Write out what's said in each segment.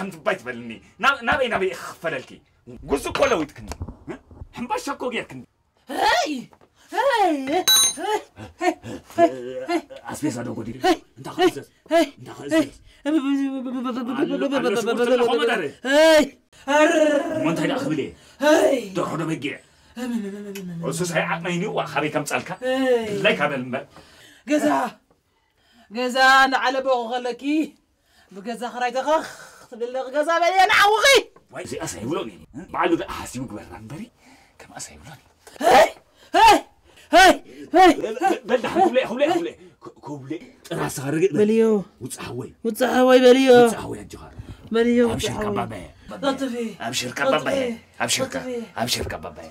خنت بايت بلني نبي خفللكي قصو كله ويتكني حنباش شكو غيركني هاي اسبيس هذا قدير انت خلص انت خلص هاي ما انت لا خبلي هاي دخل بقيع وسوس هي عقميني وخبي كم صالكا لايك هذا الماء جزا انا على بوغلكي بجزا خرايت اخ تبلغ جزا بلي انا عوغي واي زي اسا يقولوني معلو ده حاسيب برنبري كم اسا يقولوني هاي بلد حولي كوبلي راس خرج بليو وتصحوي بليو وتصحوي الجهر بليو ابشر كبابه لطفي ابشر كبابه ابشر كبابه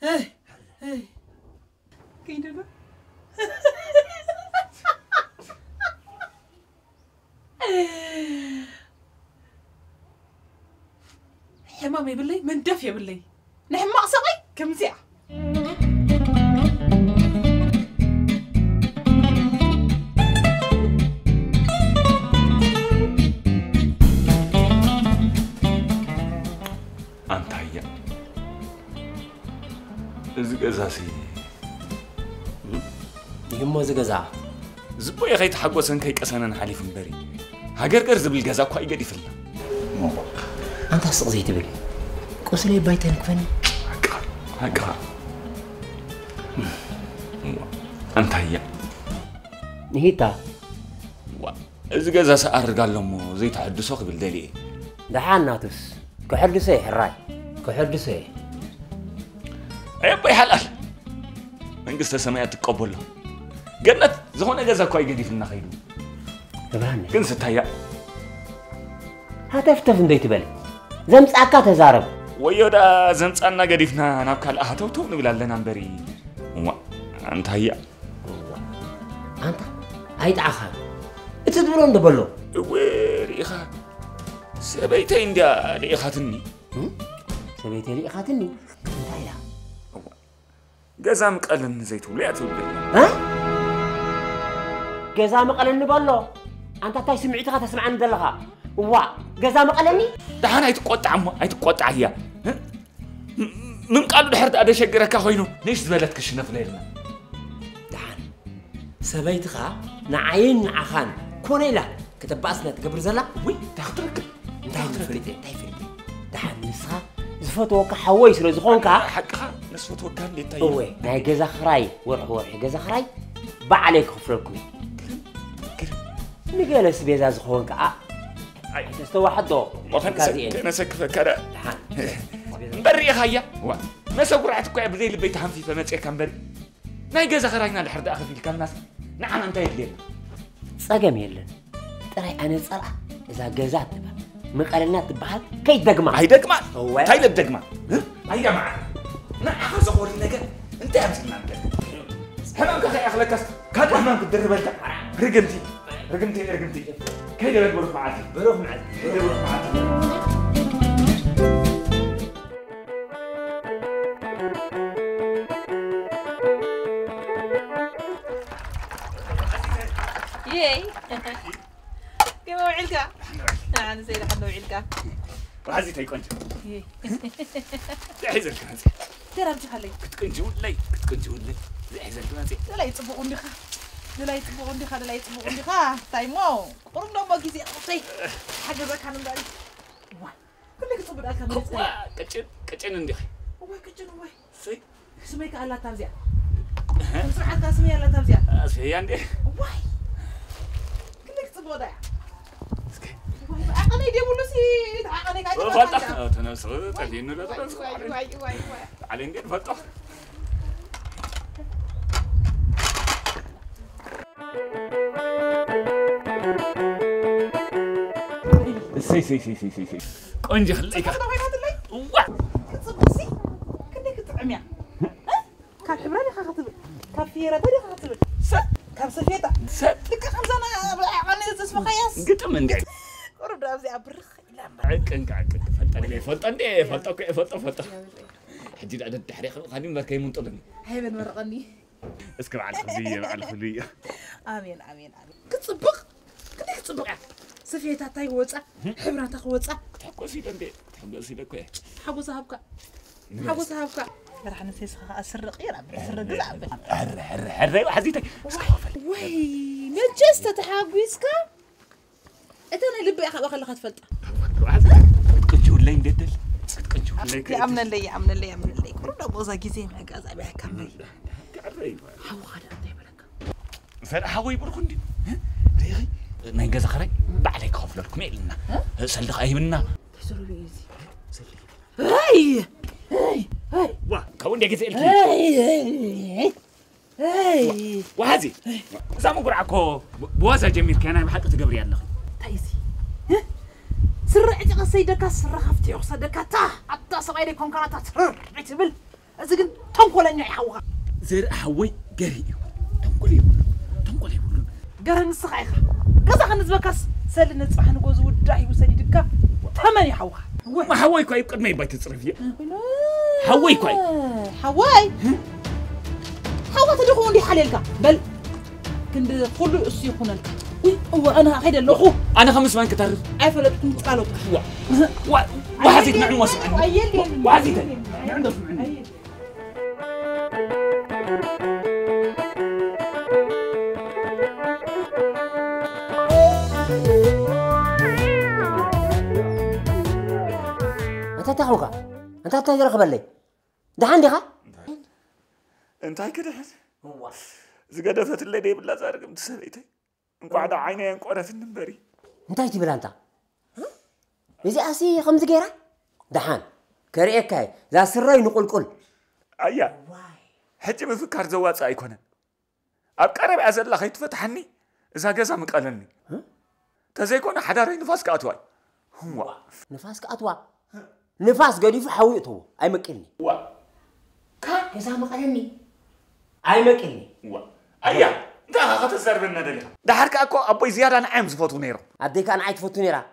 هاي كاين دابا يا مامي باللي من دافيه باللي نحماق صغي كم ساعه انت هيا زغزاسي يمو زغزا زبو يا خيت حقوسن كيقسنن حليف بري هاجر زبل غزا كو يغديفلنا انت صق زي تبل قسلي بايتن كفني هكا انت هيا نهيتا زغزا سارغالمو زي تحدثو قبل دلي دحاناتس كحدثي حراي كحدثي اي باي حلال منقسته سمايات تقبله جنت زهونه غزا كو يغديفلنا خيدو تبان كن ستايا هتفتف اندي تبل زمصاكا تزارب ويودا زمصانا غديفنا ناب كال اهتوتو نبلالنا امبري انت هيا انت هاي تعخا اتدبلو ندبلو وريخا سبيتي اندا ليخاتني سبيتي ليخاتني انت هيا غزام قلن زيتو لياتو ها غزام قلن نبلو انت تاي سمعتك تسمعني دلخا وا غزام قلني دحان هيتقطع هي من قالو دحرت ادا شجرك خوينو ليش زبلت كشنف ليلنا دحان سبيتك نعين عخان كونيلا كتباسنا تقبر زلا وي تخطرك انتي فريتي دحان نسخه زفتوك حوي سر زخونكا حقها نسفت وكان لي تاي وي ناي غزا خراي ورح غزا خراي بعليك خفركم نقلس بيزا زخونكا اي تستوى حدو انا سكف كره بري هيا وا ما سقرعت كو بدي البيت حنفي فمصي كان بري ناي غزا خراينا لحرد اخذ الكل ناس نعم انت يدلي صقم يلن تراي انا صرع اذا غزات مقالنا تبحال كي دغما هاي دغما هاي لدغما هاي جماعه نعم زغوري نجا انت يا مسكين انت هلا انت يا اخلك كاد ما تدرب انت رقمتي كيف بروح معاك بروح معاك ياي كيف وعلك انا زي لحد وعلك وعزي تيكونج ياي حزر كنسي ترى بتخلي كنت لي حزر كنسي لا يطبقون لك لا يطبقون لك تايمو قرنا ما كيسي اختي حاجه ذاك انا مداري كلك تصبر اكل من كچن اندي وي كچن وي سي سميك الله تابزيا مسرح تاسمي الله تابزيا اسفي عندي واي كلك تصبر ده أنا يدي بولسي أنا قاعد فتح تنسو تلين لا تنسو واي على ندير فتح سي قنجة خليك وا تصبسي كنك تعميا كان حبراني خاطب كافيرة تاني خاطب كم سفيتا لك خمسة أنا اسمه خياس قدام من قاعد قرب دابزي أبرخ إلا فلت حجي على التحريق خليني ما كاين منطلني هاي بن مرقني اسكب على الخلية آمين كتصبغ كنك صبغة سفيتها تاي وصا حبراتها وصا تحقسي دندي تحقسي لك ايه حقوسها بكا راح نسيسها اسرق يا رب اسرق زعب حر وحزيتك وي نجست تحاقيسكا انا لبي اخا تفلط تقنجو لي نددل تقنجو لي يا امن لي كل بوزا غيزي ما غازا بها كمل حو خاله انت بلك فرحوي بركندي ريغي ناي غزا خري بعلي كوف لكم يلنا سلخ ايبنا تسرو بيزي هاي وا كون دي غزي هاي وهذه زعما قرعكو بوازا جميل كان بحق تقبري يالله تايسي سرعت قصيدك سرخفتي يقصدك تا حتى سبايدي كونكرات سرعت بل ازغن تنقلني حوا زير حوي قري تنقلي قرن سخايخ قزا خنزبكس سل نصبح نغوز وداي وسدي دكا تمني حوا ما حوي كوي قد ما يبي تصرفي حوي كوي حوا تدخو عندي حليلك بل كند كل اسي يكونلك هو انا هيدا اللخو انا 5 مان كتعرف عفلتكم قالوا وحزيت نعم واسمع وحزيت عنده سمعني انت تاخوك انت تاجر خبر لي ده عندي خا انت هاي كده هو زقدفت اللي دي بالله زارق متسبيتي انقعد عيني انقعد في النبري انت تبل انت يزي اسي 5 غيره دحان كريك هاي ذا سراي نقلقل ايا حجي مفكر زواص ايكونن اب قرب ازل خيت فتحني اذا غزا مقلني تزيكون حداري نفاس كاتواي هو نفاس كاتوا نفاس قديف حويته اي مقلني وا كان غزا مقلني اي مقلني وا ايا ده خاطر زربنا دلي ده حركه اكو ابوي زياده انا عم زفوتو نيرو اديك انا عايت فوتو نيرا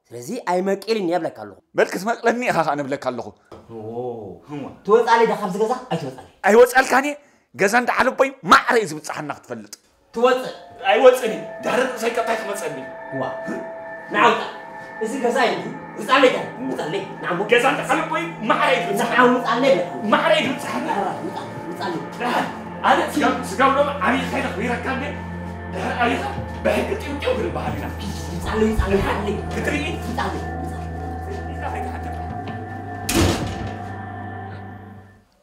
ስለዚህ አይመቅልኝ ያብለካለሁ በልክስ መቅለኒ አኻ አነ ብለካለሁ هو توصالي ده خبز ገዛ አይተወጣልي አይወጻልካኒ ገዛ እንዳዓለበይ ማዕረ ዝብጻሕና ክትፈልጥ ትወጽ አይወጽኒ ዳርቅ ሳይቀጣይ ትመጸኒ ዋ ናውጣ እዚ ገዛ ይንዲ ውጻለይ ዳ ውጻለይ ናሙ ገዛ እንዳዓለበይ ማዕረ ዝብጻሕ ናሙ ውጻለይ ማዕረ ዝብጻሕና ውጻለይ አነ ስጋው ነው አሪ ካይደ ይረካነ አይኻ በህግ ጥምጥው بالبحرنا ውጻለይ ሓሊ ክትሪ ውጻለይ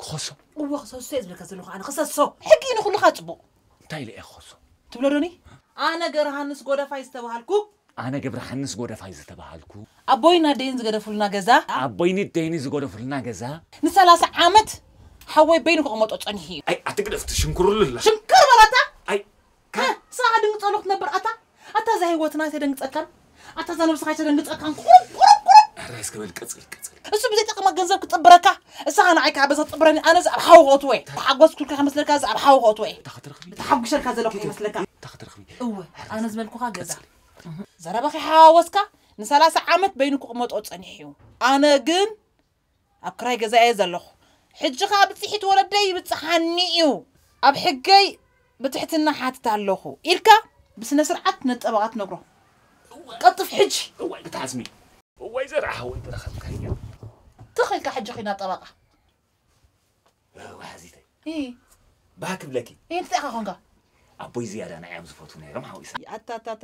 خصو وخصو سيز بك زلو انا خصصو حكي نخلو خاطبو انتي لي خصو تبلدوني انا غرهانس غودا فايز تبهالكو انا قبر حنس غودا فايز تبهالكو ابوينا دين زغدفلنا غزا ابويني دين زغدفلنا غزا ن30 عامت حوي بينكم قمطو صنحي اي اتقدفت شنكرلله شنكر بلاتا اي ساعه دنق صلوت نبر اتا زي هيوتنا تدنقصكن اتا زنبس خايت تدنقصكن رايس قبل قصل اسو بزي تقما غنزب كطبركا اسا نعيك عبس طبرني انا زعب حوغوت وي حقوس كل كمسلك زعب حوغوت وي تخطرخبي تحقشلك زلك يمسلك تخطرخبي اوه انا زملكو غزا زربخي حاوسكا ن30 عامت بينكم قمطو صنحيو انا جن اكراي غزا يزلخ حجخا بصحيت ولدي بصحنيو اب حقي بتحتنا حاتت اللخو إلكا بسنا سرعت نطبقات نقرو قطف حج هو بتعزمي هو يزرع هو برخم كايا تخيل حج خينا طبقه وحزيتي ايه باكب لكي انت اخونغا ابوي زياده انا عم زفوتو نيرم حويس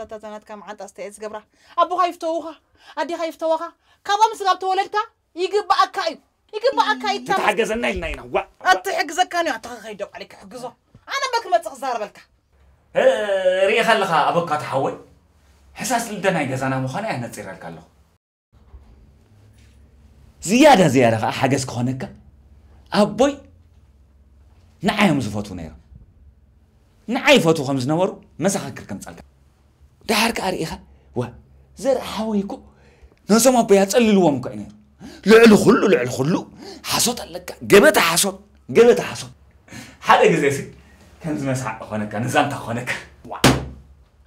تا زنات كم عند استيز قبره ابو خايفتوها ادي خايفتوها كما مسغبت ولدتا يجب اكاي تتحجزنا لنا هنا وا اتحجزك كانوا اتخيدوا عليك حجزو انا بك ما تخزار بالك ريخ لها ابوك تحول حساس لدنا يجزانا مخنا احنا تصير لك الله زياده حاجز كونك ابوي نعايم زفوتو نير نعاي فوتو 5 نورو مسخكر كم صلك دحرك اريخه وا زرع حويكو نسمع بيا صللوهم كاين لعل خلو حصوت لك جبت حصوت حدا غزيسي كان مسح هونك نزانتا هونك وا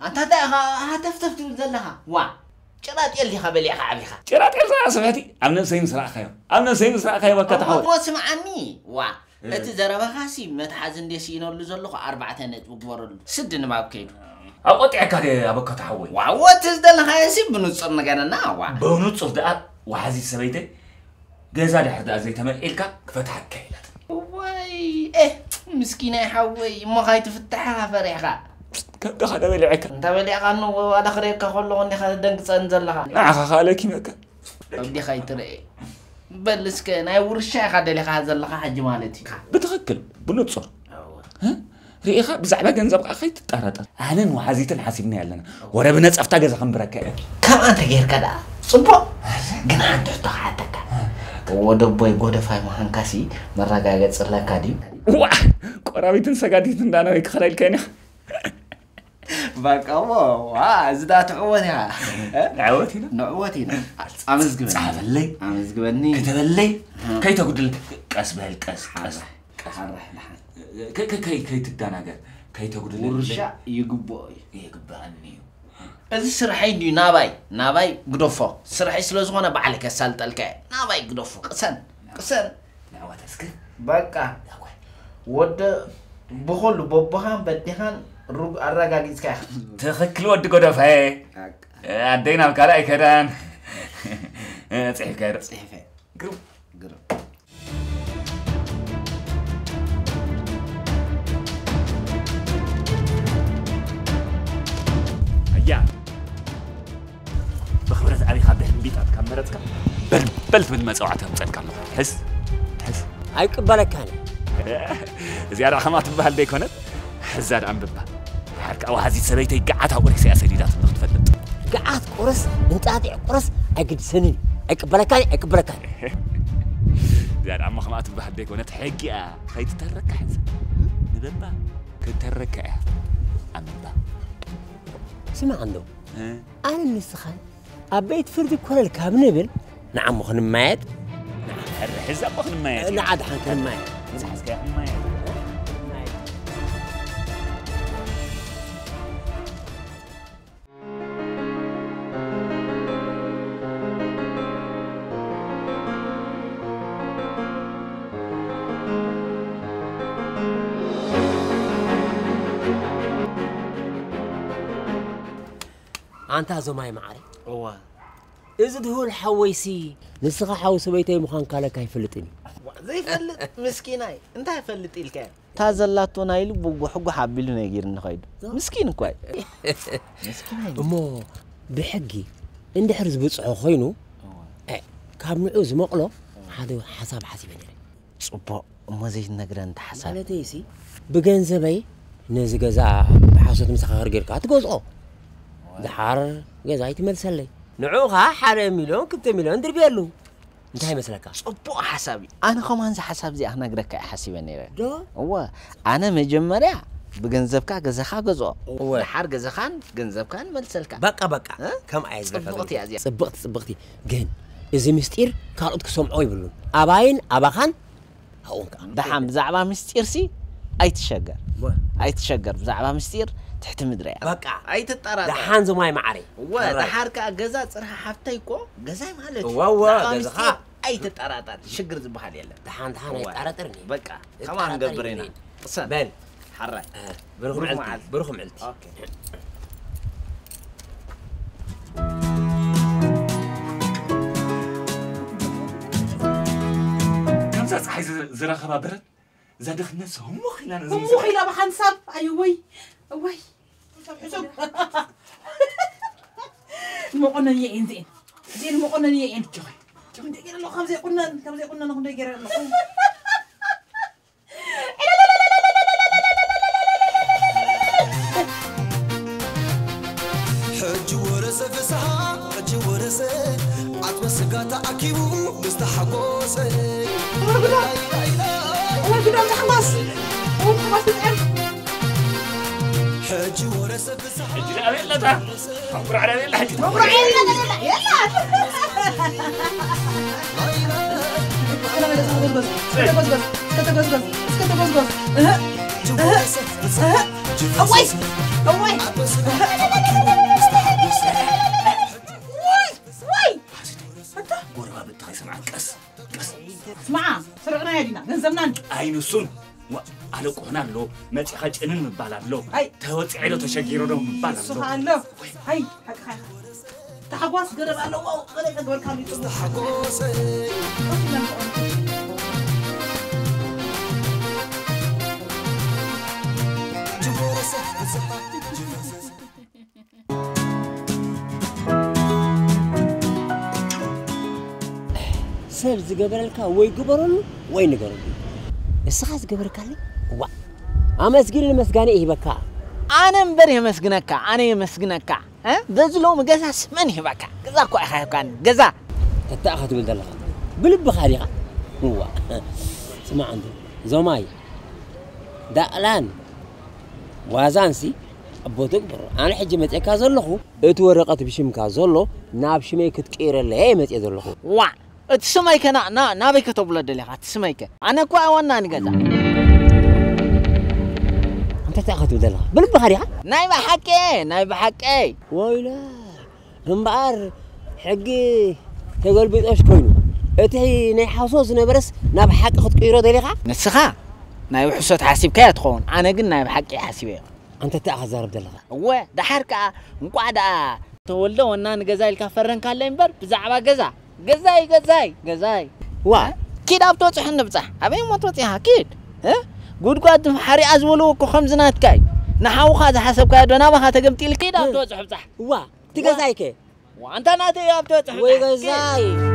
انت هتفتفت زلها وا ጭራጥ የልኻ በሊኻ ዓቢኻ ጭራጥ የልኻ ሰባቲ አምነ ሰይም ስራ ኸይ ወከታው ወስማዓኒ ዋ እቲ ዘረባኻሲ መትሓዝ እንደስ ይነሉ ዘለኹ 4 ነጥብ ግበረሉ ስድ ንባብ ከይዱ أقطع كده أبوك تحول وعوات تزدل هايسي بنصر نجانا وا بنصر ده وحزي سبيته جزا لحد زي تمر إلك فتحك كيلات واي مسكينة حوي ما هاي تفتحها فريحة كم دخل بلعك انت بلعك انه ولا خريك كله اني خد دنك سنزل لها نعم خالك مكا بدي خاي ترى بلس كان اي ورشا خد لي خازل لها حج مالتي بتغكل بنصر ها ريخا بزعبة جنزب أخي تتطرط أنا وحزيت حاسبني علنا ورا بنص أفتح جزا خمبرك كم أنت غير كذا صبوا جنا أنت تحتك ودبوي غود فاي مهان كاسي مرة صلى كادي وا قرابيتن سغاديت اندانا يخلال كاين بقى وا زدات عوتها عوتينا نعوتينا امزغبني صافلي امزغبني كتبلي كي تقول قس بهل قس حرح لحن كي تداناغر كي تقول ورشا يغبوي يغباني እዚ ስራሐይ ድዩ ናባይ ግደፎ ስራሐይ ስለ ዝኾነ ባዕልከ ሳልጠልከ ናባይ ግደፎ ቅሰን ናዋተስከ በቃ ወደ በሁሉ በባሃን በዲሃን ሩግ አረጋግጽካ ትክክል ወድ ጎደፋይ አደይና ካልአይ ከዳን ጽሕፍ ካይረ ጽሕፈ ግሩ يا بخبرت أبي خده بيتات كاميرتك بلت بالمسوعة مصدق الله حس أي قبلك أنا زيادة خمات بهال بيكونت حزاد عم ببها حرك أو هذه سبيتي قعدها ورثي أسديدات تفلت قعدت قرص أنت قاعد قرص أقد سنين أي قبلك أنا زيادة عم خمات بهال بيكونت حقيقة خيت ترك حز نببا كترك عم ببها سمع عنده أنا نسخن أبيت فردي كل الكام نبل نعم مخن مايت نعم الحزب مخن مايت نعم حن كان مايت زحز كان مايت أنت زماي معري هو إذا هو الحويسي نسخة حوس بيتي مخان كلا كاي فلتني زي فلت مسكيناي أنت فلت إلك تازلاتو نايل بوجو حقو حابيلو نيجير نخيد مسكين كوي مسكيناي مو بحقي عندي حرز بصحو خينو كام نعوز مقلو هذا حساب حسيبني صبا ما زي النجرة أنت حساب مالتيسي بجنزبي نزي جزاء بحوسة مسخة غير كات جزء دحار جزايت مرسلي نعوها حار مليون كنت مليون دربيلو انت هاي مسلكا صبو حسابي انا كمان حساب زي انا غرك حسيبني دو هو انا مجمريا بجنزبكا جزخا جزو دحار جزخان جنزبكا مرسلكا بقى كم عايز صبغتي يا زي صبغتي جن اذا مستير كارود كسمعوا يبلون اباين اباخان هونك دحام زعبا مستيرسي اي تشجر زعبا مستير تحت مدري بقى اي تطرا دحان زماي معري ودحاركا غزا صرح حفتيكو غزاي مالتي غزا اي تطراطر شجر زبحال يلا دحان يطرطرني بقى كمان غبرينا بل حرة بروخم علتي اوكي كم ساعة حيز زرا خبابرت زادخ الناس هم خلال هم خلال بحنسب أيوي وي حسب المقننية إنزين زين المقننية إن كم دقيقة لو خمسة قلنا نخم دقيقة حج ورث فسها حج ورث عطب سقاط أكيبو مستحقوس أول كده حماس حج ورث فسها حج لا وين لا ده مبروك على وين لا حج مبروك علينا يلا اسمع سرقنا يا دينا نزلنا عين السن አለቁ ሆናለሁ መጽ ኸጭንን እንባላለሁ አይ ተወጽዒሎ ተሸጊሮ ነው እንባላለሁ ስኻለሁ አይ ሐቅ ተሐጓስ ገረብ አለው አው ቀለ ተግበር ካሉ ተሐጎሰ ጅወረሰ ፍስሓ ሰብ ዝገበረልካ ወይ ግበረሉ ወይ ንገረሉ እስኻ ዝገበረካለ ዋ አመስግን መስጋኔ ይበካ أنا مبري مسجنك أنا مسجنك ها بزلوم جزا سمني بكا جزا كوي خايفان جزا تتأخذ من دلها بلب خارقة هو سمع عندي زماي دقلان وازانسي أبو تكبر أنا حجي متأكد زلخو اتورقت بشمك زلو ناب شميك تكير اللي هي متأكد زلخو وا تسمعك نا بيك تبلا دلها تسمعك أنا كوا وانا نجزا أنت تأخذ بدلها بلب خارقة نايب حكي ويلا هم بعر حقي تقول بيت أش كوينو أتهي ناي حاسوس نبرس ناب حق أخذ كيرو دلها نسخة نايب حسوت حاسب كيا تخون أنا قلنا نايب حكي حاسبه أنت تأخذ زارب دلها هو ده حركة مقعدة تولده وانا نجزاي الكفرن كله ينبر بزعبة جزاي وا كيد أبتوصح النبصح أبي ما توصيها كيد ها قد حري أزولو كو خمزنات كاي نحاو خاذ حسب كاي دونا بها تقمتي الكيد أبتوصح بصح وا تجزايك وأنت ناتي أبتوصح ويجزاي